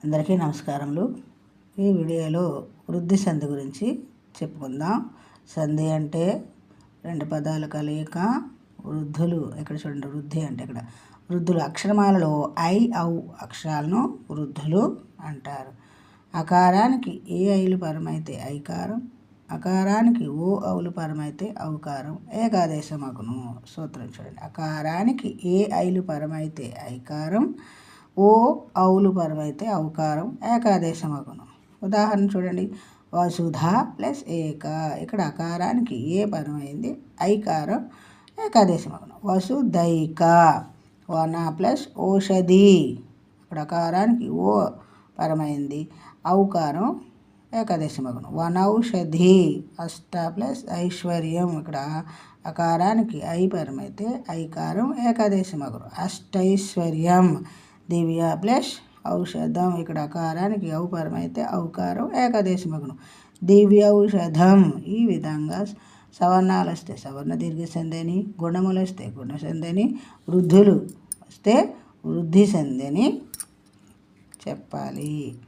అందరికీ నమస్కారములు. ఈ వీడియోలో వృద్ధి సంధి గురించి చెప్పుకుందాం. సంధి అంటే రెండు పదాల కలయిక. వృద్ధులు, ఇక్కడ చూడండి, వృద్ధి అంటే ఇక్కడ వృద్ధులు. అక్షరమాలలో ఐ ఔ అక్షరాలను వృద్ధులు అంటారు. అకారానికి ఏ ఐలు పరమైతే ఐకారం, అకారానికి ఓ ఔలు పరమైతే ఔకారం ఏకాదేశమగును. సూత్రం చూడండి. అకారానికి ఏ ఐలు పరమైతే ఐకారం, ఓ ఔలు పరమైతే ఔకారం ఏకాదేశమగును. ఉదాహరణ చూడండి. వసుధ ప్లస్ ఏక. ఇక్కడ అకారానికి ఏ పరమైంది, ఐకారం ఏకాదేశమగును. వసుదైక. వన ప్లస్ ఓషధి. ఇక్కడ అకారానికి ఓ పరమైంది, ఔకారం ఏకాదేశమగును. వనౌషధి. అష్ట ప్లస్ ఐశ్వర్యం. ఇక్కడ అకారానికి ఐ పరమైతే ఐకారం ఏకాదేశమగును. అష్టైశ్వర్యం. దివ్య ప్లస్ ఔషధం. ఇక్కడ అకారానికి ఔ పరమైతే ఔకారం ఏకాదేశమగును. దివ్యౌషధం. ఈ విధంగా సవర్ణాలు వస్తే సవర్ణ దీర్ఘ సంధిని, గుణములు వస్తే గుణ సంధిని, వృద్ధులు వస్తే వృద్ధి సంధిని చెప్పాలి.